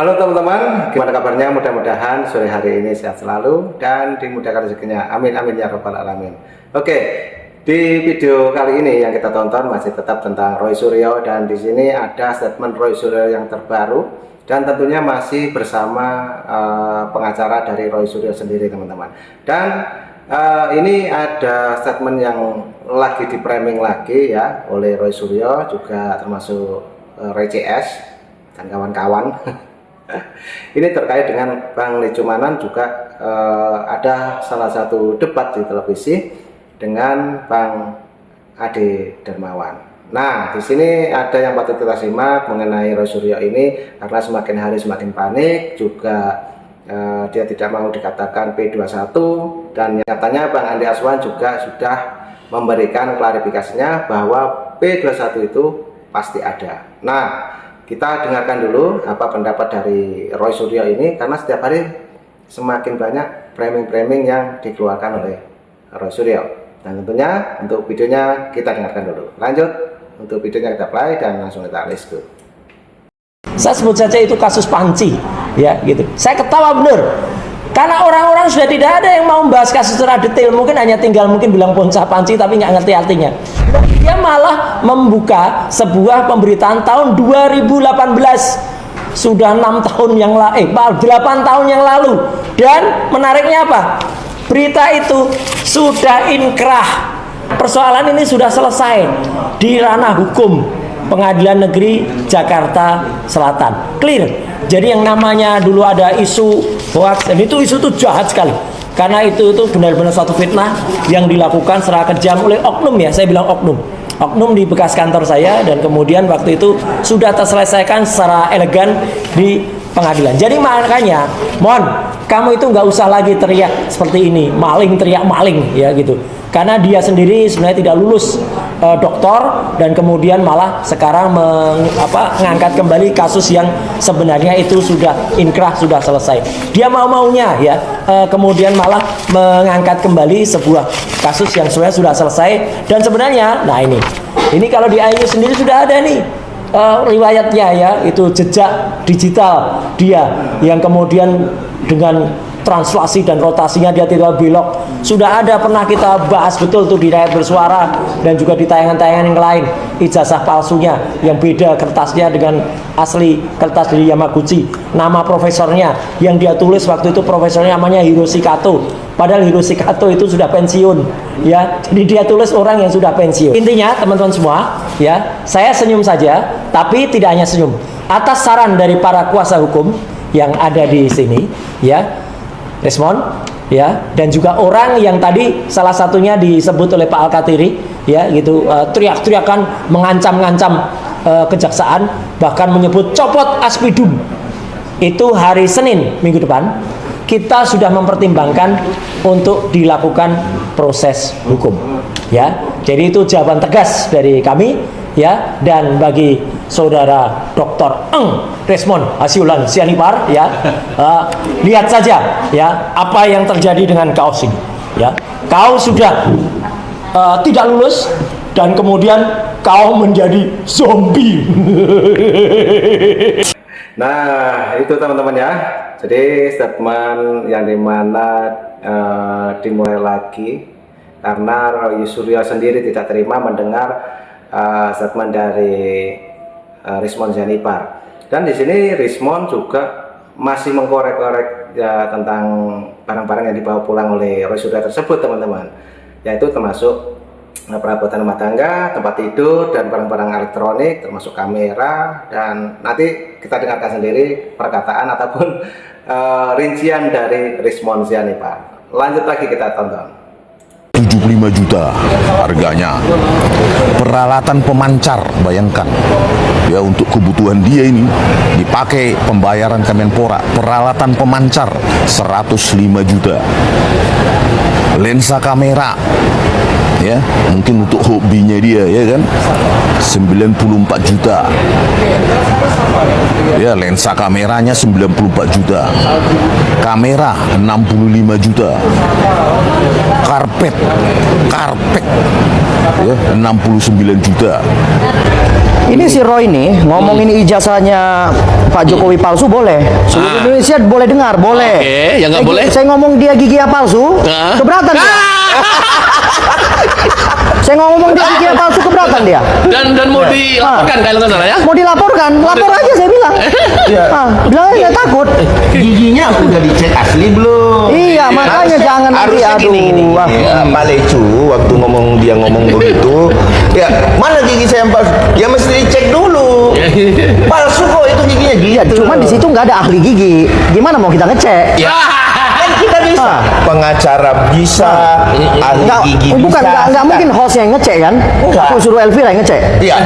Halo teman-teman, gimana kabarnya? Mudah-mudahan sore hari ini sehat selalu dan dimudahkan rezekinya. Amin amin ya robbal alamin. Oke, di video kali ini yang kita tonton masih tetap tentang Roy Suryo, dan di sini ada statement Roy Suryo yang terbaru dan tentunya masih bersama pengacara dari Roy Suryo sendiri, teman-teman. Dan ini ada statement yang lagi di framing lagi ya oleh Roy Suryo, juga termasuk Roy CS dan kawan-kawan. Ini terkait dengan Bang Lecumanan, juga ada salah satu debat di televisi dengan Bang Ade Darmawan. Nah, di sini ada yang patut kita simak mengenai Roy Suryo ini, karena semakin hari semakin panik, juga dia tidak mau dikatakan P21, dan katanya Bang Andi Aswan juga sudah memberikan klarifikasinya bahwa P21 itu pasti ada. Nah, kita dengarkan dulu apa pendapat dari Roy Suryo ini, karena setiap hari semakin banyak framing-framing yang dikeluarkan oleh Roy Suryo. Dan tentunya untuk videonya kita dengarkan dulu. Lanjut, untuk videonya kita play dan langsung kita let's go. Saya sebut saja itu kasus panci, ya gitu. Saya ketawa bener, karena orang-orang sudah tidak ada yang mau membahas kasus secara detail. Mungkin hanya tinggal bilang ponca panci tapi nggak ngerti artinya. Dia malah membuka sebuah pemberitaan tahun 2018, sudah 6 tahun yang lalu, 8 tahun yang lalu. Dan menariknya apa? Berita itu sudah inkrah. Persoalan ini sudah selesai di ranah hukum Pengadilan Negeri Jakarta Selatan. Clear. Jadi yang namanya dulu ada isu hoax, dan itu jahat sekali. Karena itu benar-benar suatu fitnah yang dilakukan secara kejam oleh oknum, ya, saya bilang oknum di bekas kantor saya, dan kemudian waktu itu sudah terselesaikan secara elegan di pengadilan. Jadi makanya, mohon kamu itu nggak usah lagi teriak seperti ini, maling, teriak maling, ya gitu. Karena dia sendiri sebenarnya tidak lulus doktor, dan kemudian malah sekarang mengangkat kembali kasus yang sebenarnya itu sudah inkrah, sudah selesai. Dia mau-maunya ya, kemudian malah mengangkat kembali sebuah kasus yang sebenarnya sudah selesai. Dan sebenarnya, nah ini kalau di IU sendiri sudah ada nih riwayatnya, ya, itu jejak digital dia yang kemudian dengan translasi dan rotasinya dia tidak belok. Sudah ada, pernah kita bahas betul tuh di Rakyat Bersuara dan juga di tayangan-tayangan yang lain, ijazah palsunya yang beda kertasnya dengan asli kertas dari Yamaguchi. Nama profesornya yang dia tulis waktu itu, profesornya namanya Hiroshi Kato, padahal Hiroshi Kato itu sudah pensiun, ya. Jadi dia tulis orang yang sudah pensiun. Intinya teman-teman semua, ya, saya senyum saja, tapi tidak hanya senyum. Atas saran dari para kuasa hukum yang ada di sini, ya, respon, ya, dan juga orang yang tadi salah satunya disebut oleh Pak Al-Katiri, ya, gitu, teriak-teriakan mengancam-ngancam kejaksaan, bahkan menyebut copot aspidum. Itu hari Senin minggu depan kita sudah mempertimbangkan untuk dilakukan proses hukum, ya. Jadi itu jawaban tegas dari kami, ya. Dan bagi saudara Dr. Resmond Hasiulan Sianipar, ya, lihat saja, ya, apa yang terjadi dengan kaos ini, ya. Kau sudah tidak lulus, dan kemudian kau menjadi zombie. Nah, itu teman-teman ya. Jadi statement yang dimana dimulai lagi karena Roy Suryo sendiri tidak terima mendengar statement dari Resmond Sianipar. Dan di sini Resmond juga masih mengkorek-korek ya tentang barang-barang yang dibawa pulang oleh Roy Suryo tersebut, teman-teman. Yaitu termasuk perabotan rumah tangga, tempat tidur, dan barang-barang elektronik, termasuk kamera. Dan nanti kita dengarkan sendiri perkataan ataupun rincian dari Resmond Sianipar. Lanjut lagi kita tonton. 75 juta harganya. Peralatan pemancar, bayangkan ya, untuk kebutuhan dia ini dipakai pembayaran Kemenpora. Peralatan pemancar 105 juta. Lensa kamera, ya, mungkin untuk hobinya dia, ya kan, 94 juta. Ya, lensa kameranya 94 juta. Kamera 65 juta. Karpet ya 69 juta. Ini si Roy nih ngomongin ijazahnya Pak Jokowi palsu boleh. Seluruh Indonesia boleh dengar, boleh. Oke, yang nggak boleh? Saya ngomong dia gigi palsu, keberatan dia. Saya ngomong dia gigi palsu, keberatan dia. Dan mau dilaporkan kalau nggak salah ya? Mau dilaporkan, lapor aja saya bilang. Bilang aja takut. Giginya udah dicek asli belum? Iya, makanya jangan nanti harusnya aduh. gini. Pak Lecu waktu dia ngomong begitu, ya mana gigi saya yang palsu? Ya mesti dicek dulu. Palsu kok itu giginya Iya, cuman di situ nggak ada ahli gigi. Gimana mau kita ngecek? Ya. Kan kita bisa. Pengacara bisa, ahli gigi Bukan, bisa. nggak mungkin host yang ngecek kan? Enggak. Aku suruh Elvira yang ngecek. Iya.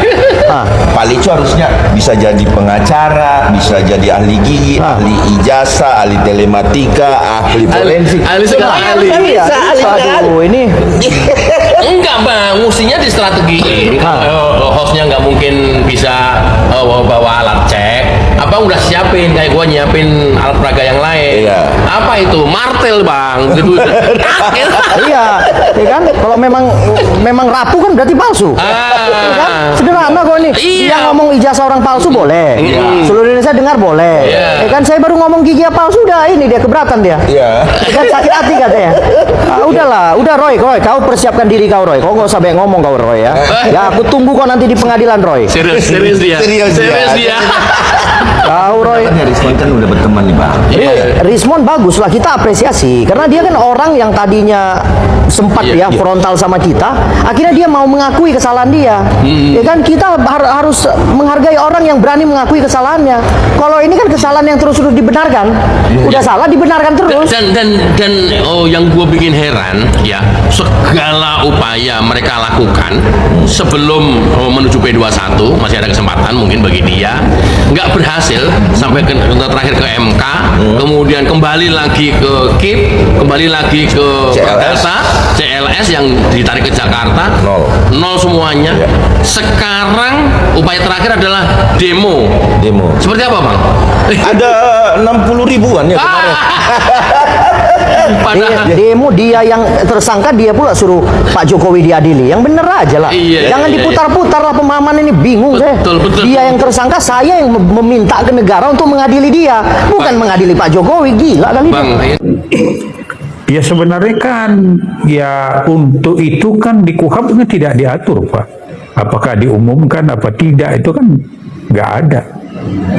Pak Lecu harusnya bisa jadi pengacara, bisa jadi ahli gigi, ahli ijazah, ahli telematika, ahli forensik. ahli segala ahli. Bisa, ahli segala ahli. Aduh, ini Enggak bang, mestinya di strategi. Hostnya nggak mungkin bisa bawa alat cek. Apa udah siapin kayak gua nyiapin alat peraga yang lain. Iya. Apa itu martel bang? Gitu. iya, ya kan? Kalau memang rapuh kan berarti palsu. Ya kan? Sederhana kok ini. Iya. Dia ngomong ijazah orang palsu boleh. Seluruh Indonesia dengar boleh. Iya. Ya kan saya baru ngomong gigi palsu udah ini dia keberatan dia. Iya. Kan sakit hati katanya. Udahlah, udah Roy, kau persiapkan diri kau Roy. Kau nggak usah banyak ngomong kau Roy ya. Ya aku tunggu kau nanti di pengadilan Roy. Serius dia. Serius dia. Kau Roy. Rismon kan udah berteman nih bang. Rismon bagus lah, kita apresiasi karena dia kan orang yang tadinya sempat frontal sama kita, akhirnya dia mau mengakui kesalahan dia. Ya kan kita harus menghargai orang yang berani mengakui kesalahannya. Kalau ini kan kesalahan yang terus dibenarkan, udah salah dibenarkan terus. Dan yang gue bikin heran ya, segala upaya mereka lakukan sebelum menuju P21 masih ada kesempatan mungkin bagi dia, nggak berhasil sampai terakhir ke MK, kemudian kembali lagi ke KIP, kembali lagi ke CLS yang ditarik ke Jakarta, nol semuanya. Sekarang upaya terakhir adalah demo. Seperti apa bang? Ada 60 ribuan ya kemarin. Padahal Demo dia yang tersangka, dia pula suruh Pak Jokowi diadili. Yang bener aja lah. Jangan diputar-putar lah pemahaman ini, bingung saya. Betul. Dia yang tersangka, saya yang meminta ke negara untuk mengadili dia, bukan mengadili Pak Jokowi. Gila kali bang, Ya sebenarnya kan ya untuk itu kan di KUHAP kan tidak diatur Pak. Apakah diumumkan apa tidak itu kan nggak ada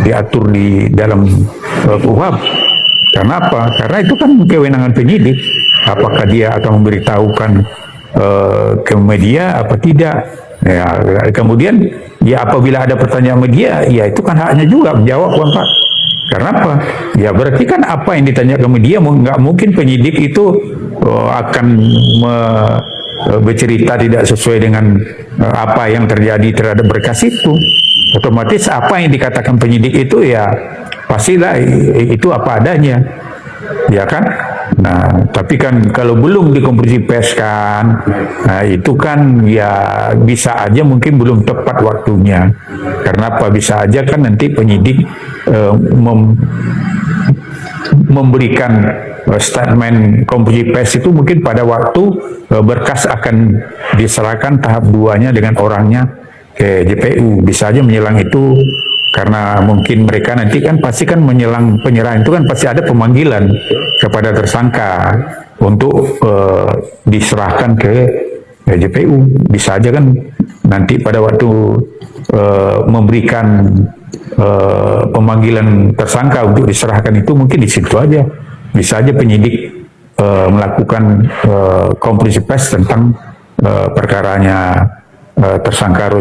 diatur di dalam KUHAP. Kenapa? Karena itu kan kewenangan penyidik. Apakah dia akan memberitahukan ke media apa tidak? Ya, kemudian ya apabila ada pertanyaan media, ya itu kan haknya juga menjawab Pak. Karena apa? Ya berarti kan apa yang ditanya ke media nggak mungkin penyidik itu akan bercerita tidak sesuai dengan apa yang terjadi terhadap berkas itu. Otomatis apa yang dikatakan penyidik itu ya pastilah itu apa adanya, ya kan? Nah, tapi kan kalau belum dikonferensi pers kan, nah itu kan ya bisa aja mungkin belum tepat waktunya. Karena apa? Bisa aja kan nanti penyidik memberikan statement konferensi pers itu mungkin pada waktu berkas akan diserahkan tahap 2-nya dengan orangnya ke JPU. Bisa aja menjelang itu. Karena mungkin mereka nanti kan pasti kan menjelang penyerahan itu kan pasti ada pemanggilan kepada tersangka untuk diserahkan ke JPU. Bisa aja kan nanti pada waktu memberikan pemanggilan tersangka untuk diserahkan itu mungkin di situ aja. Bisa aja penyidik melakukan konferensi pers tentang perkaranya tersangka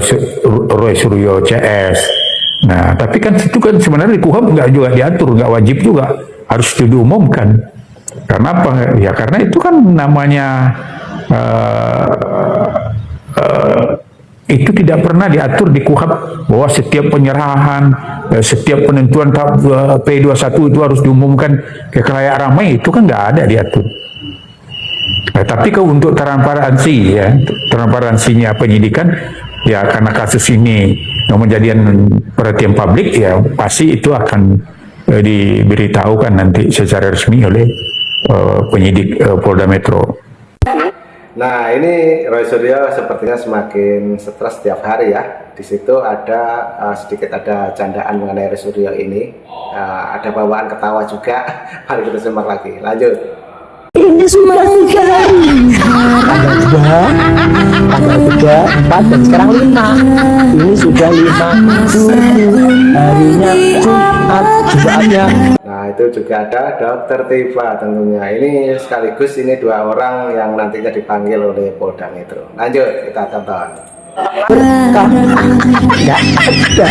Roy Suryo CS. Nah, tapi kan itu kan sebenarnya di KUHAP nggak juga diatur, nggak wajib juga harus diumumkan. Karena apa? Ya karena itu kan namanya itu tidak pernah diatur di KUHAP bahwa setiap penyerahan, setiap penentuan tahap P21 itu harus diumumkan ke khalayak ramai, itu kan nggak ada diatur. Nah, tapi kalau untuk transparansi ya, transparansinya penyidikan ya karena kasus ini yang menjadi perhatian publik ya pasti itu akan diberitahukan nanti secara resmi oleh penyidik Polda Metro. Nah, ini Roy Suryo sepertinya semakin stres setiap hari ya. Di situ ada sedikit ada candaan mengenai Roy Suryo ini. Ada bawaan ketawa juga. Mari kita simak lagi. Lanjut. Ini sudah 3 hari. Tanggal 3, 4, dan sekarang 5. Ini sudah 5 harinya Jumat, Jumatnya. Nah, itu juga ada Dokter Tifa tentunya. Ini sekaligus ini 2 orang yang nantinya dipanggil oleh Polda Metro. Lanjut, kita tonton. Berkah tidak ada.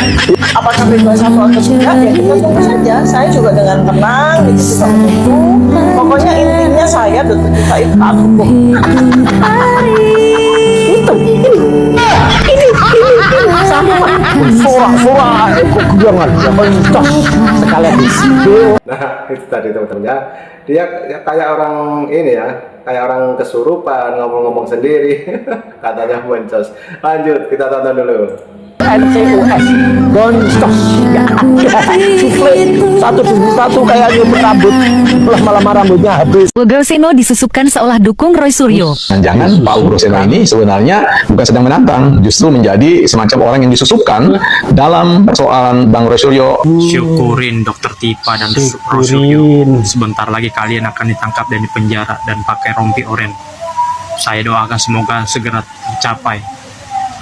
Apakah bebas atau tidak ya kita tunggu saja. Saya juga dengan tenang itu juga menunggu. Pokoknya intinya saya Dokter Tifa itu taat hukum. Itu ini sama suara jangan mencos sekalian di situ. Nah, itu tadi teman-teman ya. Dia kayak orang ini ya, kayak orang kesurupan ngomong-ngomong sendiri. Katanya boncos. Lanjut, kita tonton dulu. NCUS boncos ya satu kayak nyumput rambut lama-lama rambutnya habis. Ugroseno disusupkan seolah dukung Roy Suryo. Jangan Pak Ugroseno ini sebenarnya bukan sedang menantang, justru menjadi semacam orang yang disusupkan dalam persoalan Bang Roy Suryo. Syukurin Dokter Tifa dan Roy Suryo. Sebentar lagi kalian akan ditangkap dan dipenjara dan pakai rompi oranye. Saya doakan semoga segera tercapai.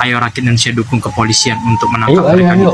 Ayo rakyat Indonesia dukung kepolisian untuk menangkap mereka gitu.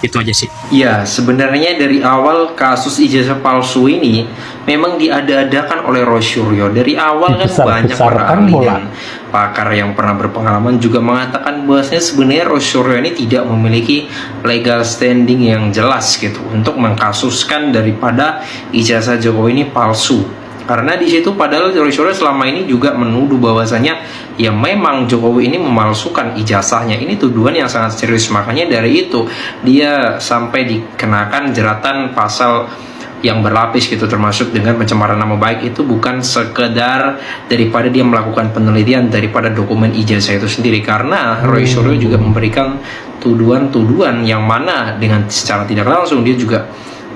Itu aja sih. Ya, sebenarnya dari awal kasus ijazah palsu ini memang diada-adakan oleh Roy Suryo. Dari awal kan banyak para ahli dan pakar yang pernah berpengalaman juga mengatakan bahwasanya sebenarnya Roy Suryo ini tidak memiliki legal standing yang jelas gitu untuk mengkasuskan daripada ijazah Jokowi ini palsu. Karena di situ padahal Roy Suryo selama ini juga menuduh bahwasanya ya memang Jokowi ini memalsukan ijazahnya. Ini tuduhan yang sangat serius, makanya dari itu dia sampai dikenakan jeratan pasal yang berlapis gitu, termasuk dengan pencemaran nama baik. Itu bukan sekedar daripada dia melakukan penelitian daripada dokumen ijazah itu sendiri, karena Roy Suryo juga memberikan tuduhan-tuduhan yang mana dengan secara tidak langsung dia juga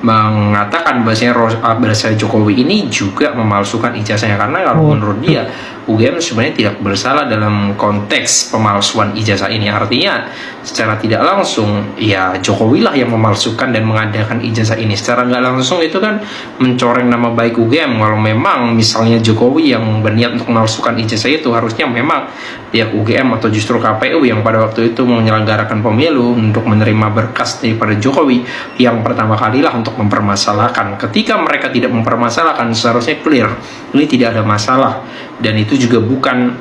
mengatakan bahwasanya Jokowi ini juga memalsukan ijazahnya. Karena kalau menurut dia UGM sebenarnya tidak bersalah dalam konteks pemalsuan ijazah ini. Artinya secara tidak langsung ya Jokowi lah yang memalsukan dan mengadakan ijazah ini. Secara nggak langsung itu kan mencoreng nama baik UGM. Kalau memang misalnya Jokowi yang berniat untuk memalsukan ijazah itu, harusnya memang pihak UGM atau justru KPU yang pada waktu itu menyelenggarakan pemilu untuk menerima berkas daripada Jokowi yang pertama kalilah untuk mempermasalahkan. Ketika mereka tidak mempermasalahkan, seharusnya clear ini tidak ada masalah, dan itu juga bukan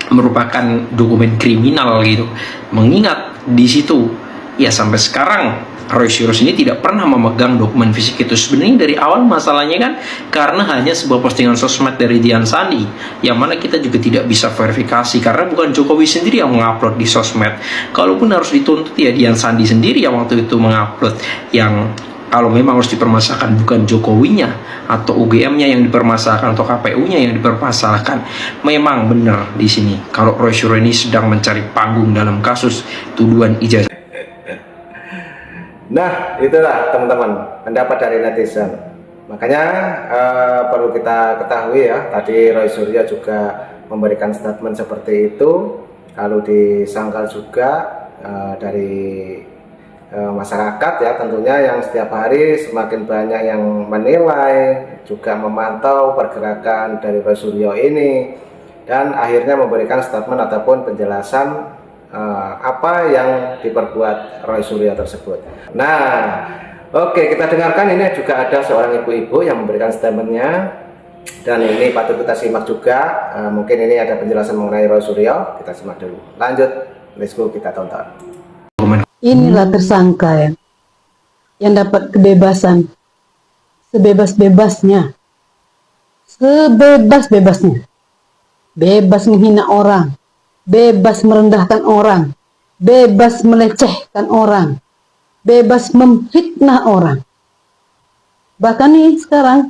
merupakan dokumen kriminal gitu. Mengingat di situ ya sampai sekarang Roy Suryo ini tidak pernah memegang dokumen fisik itu. Sebenarnya dari awal masalahnya kan karena hanya sebuah postingan sosmed dari Dian Sandi, yang mana kita juga tidak bisa verifikasi karena bukan Jokowi sendiri yang mengupload di sosmed. Kalaupun harus dituntut ya Dian Sandi sendiri yang waktu itu mengupload, yang kalau memang harus dipermasalahkan bukan Jokowinya atau UGM-nya yang dipermasalahkan atau KPU-nya yang dipermasalahkan. Memang benar di sini kalau Roy Suryo ini sedang mencari panggung dalam kasus tuduhan ijazah. Nah, itulah teman-teman pendapat dari netizen. Makanya perlu kita ketahui ya, tadi Roy Suryo juga memberikan statement seperti itu. Lalu disangkal juga dari masyarakat ya, tentunya yang setiap hari semakin banyak yang menilai, juga memantau pergerakan dari Roy Suryo ini, dan akhirnya memberikan statement ataupun penjelasan apa yang diperbuat Roy Suryo tersebut. Nah, oke, kita dengarkan. Ini juga ada seorang ibu-ibu yang memberikan statementnya, dan ini patut kita simak juga. Mungkin ini ada penjelasan mengenai Roy Suryo. Kita simak dulu. Lanjut, let's go, kita tonton. Inilah tersangka yang dapat kebebasan sebebas-bebasnya, bebas menghina orang, bebas merendahkan orang, bebas melecehkan orang, bebas memfitnah orang. Bahkan nih sekarang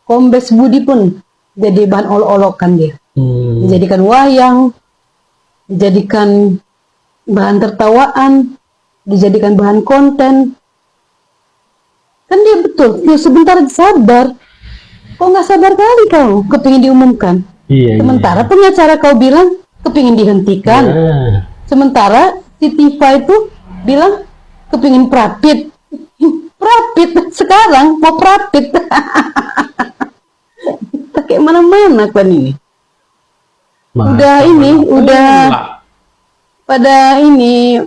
Kombes Budi pun jadi bahan olok-olokan dia, dijadikan wayang, dijadikan bahan tertawaan, dijadikan bahan konten. Kan dia betul, ya sebentar sabar. Kok nggak sabar kali kau kepingin diumumkan? Sementara pengacara kau bilang kepingin dihentikan. Sementara si Tifa itu bilang kepingin prapit. Prapit sekarang mau prapit. Pakai mana-mana kan ini. Udah pada ini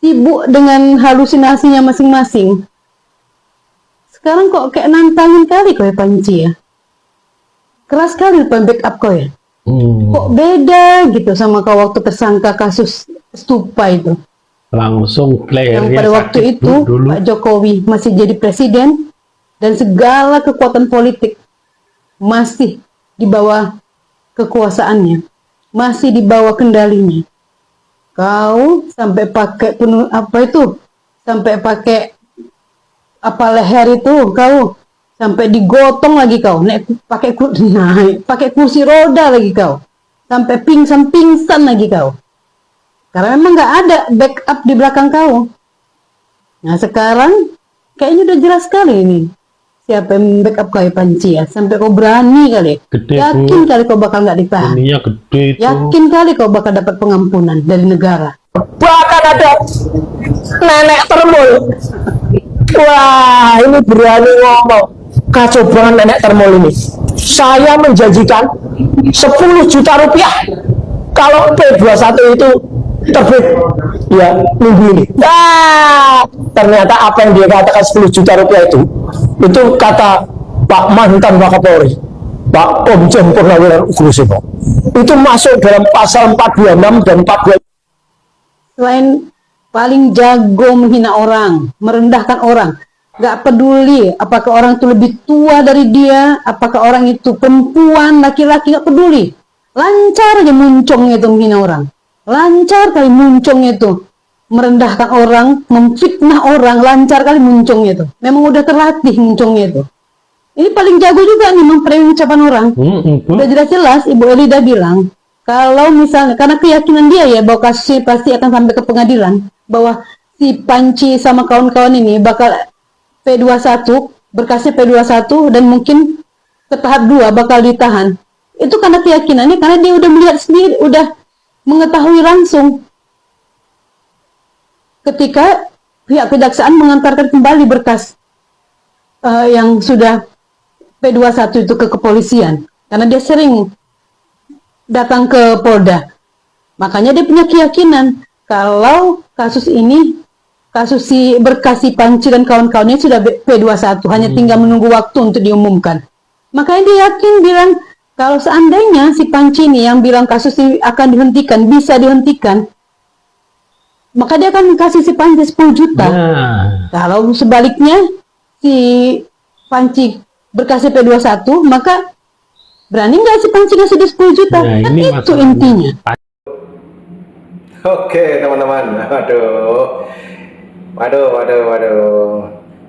sibuk dengan halusinasinya masing-masing. Sekarang kok kayak nantangin kali kau ya Panci ya. Keras kali backup kau ya. Kok beda gitu sama kau waktu tersangka kasus Stupa itu. Langsung yang pada waktu itu dulu. Pak Jokowi masih jadi presiden dan segala kekuatan politik masih di bawah kekuasaannya, masih di bawah kendalinya. Kau sampai pakai sampai pakai leher itu, kau sampai digotong lagi kau, naik pakai kursi roda lagi kau, sampai pingsan lagi kau. Karena memang nggak ada backup di belakang kau. Nah sekarang kayaknya udah jelas sekali ini siapa yang backup kau ya Panci ya. Sampai kau berani kali, yakin kali kau bakal nggak ditahan. Yakin kali kau bakal dapat pengampunan dari negara. Bahkan ada nenek termul. Wah, ini berani ngomong. Kacau banget nenek termul ini. Saya menjanjikan 10 juta rupiah kalau P21 itu terbit ya minggu ini. Ternyata apa yang dia katakan 10 juta rupiah itu kata Pak mantan Wakapolri, Pak Komjen Purnawirawan Ugrusipo, itu masuk dalam pasal 426 dan 42. Selain paling jago menghina orang, merendahkan orang, gak peduli apakah orang itu lebih tua dari dia, apakah orang itu perempuan, laki-laki, gak peduli. Lancar aja muncungnya itu menghina orang. Lancar kali muncungnya itu merendahkan orang, memfitnah orang, lancar kali muncungnya itu. Memang udah terlatih muncungnya itu. Ini paling jago juga nih memframing ucapan orang. Udah jelas-jelas Ibu Elida bilang, kalau misalnya, karena keyakinan dia ya bahwa kasus ini pasti akan sampai ke pengadilan, bahwa si Panci sama kawan-kawan ini bakal P21, berkasnya P21 dan mungkin ke tahap 2 bakal ditahan. Itu karena keyakinannya, karena dia udah melihat sendiri, udah mengetahui langsung ketika pihak kejaksaan mengantarkan kembali berkas yang sudah P21 itu ke kepolisian, karena dia sering datang ke Polda. Makanya dia punya keyakinan kalau kasus ini, kasus si berkas si Panci dan kawan-kawannya sudah P21, hanya tinggal menunggu waktu untuk diumumkan. Makanya dia yakin bilang, kalau seandainya si Panci ini yang bilang kasus ini akan dihentikan, bisa dihentikan, maka dia akan kasih si Panci 10 juta. Kalau sebaliknya si Panci berkasih P21, maka berani nggak si Panci kasih dia 10 juta? Kan itu intinya. Oke teman-teman, waduh.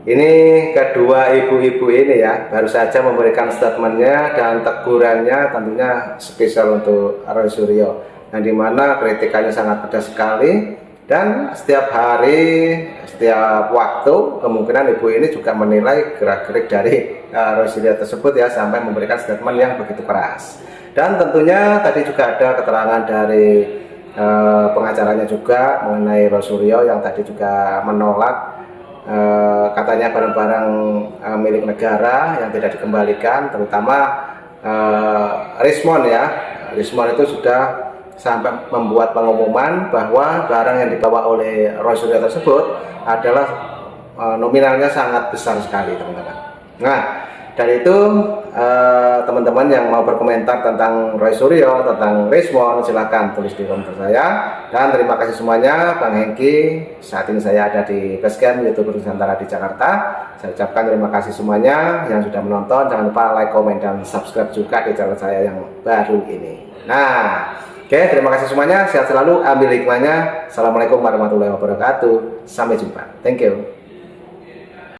Ini kedua ibu-ibu ini ya, baru saja memberikan statementnya dan tegurannya tentunya spesial untuk Roy Suryo, yang dimana kritikannya sangat pedas sekali. Dan setiap hari, setiap waktu, kemungkinan ibu ini juga menilai gerak-gerik dari Roy Suryo tersebut ya, sampai memberikan statement yang begitu keras. Dan tentunya tadi juga ada keterangan dari pengacaranya juga mengenai Roy Suryo yang tadi juga menolak katanya barang-barang milik negara yang tidak dikembalikan, terutama Rismon ya. Rismon itu sudah sampai membuat pengumuman bahwa barang yang dibawa oleh Roy Suryo tersebut adalah nominalnya sangat besar sekali teman-teman. Nah dari itu teman-teman yang mau berkomentar tentang Roy Suryo, tentang Rismon, silahkan tulis di komentar saya. Dan terima kasih semuanya. Bang Hengki, saat ini saya ada di Basecamp YouTube Nusantara di Jakarta. Saya ucapkan terima kasih semuanya yang sudah menonton. Jangan lupa like, komen, dan subscribe juga di channel saya yang baru ini. Nah oke, terima kasih semuanya. Sehat selalu, ambil hikmahnya. Assalamualaikum warahmatullahi wabarakatuh. Sampai jumpa. Thank you.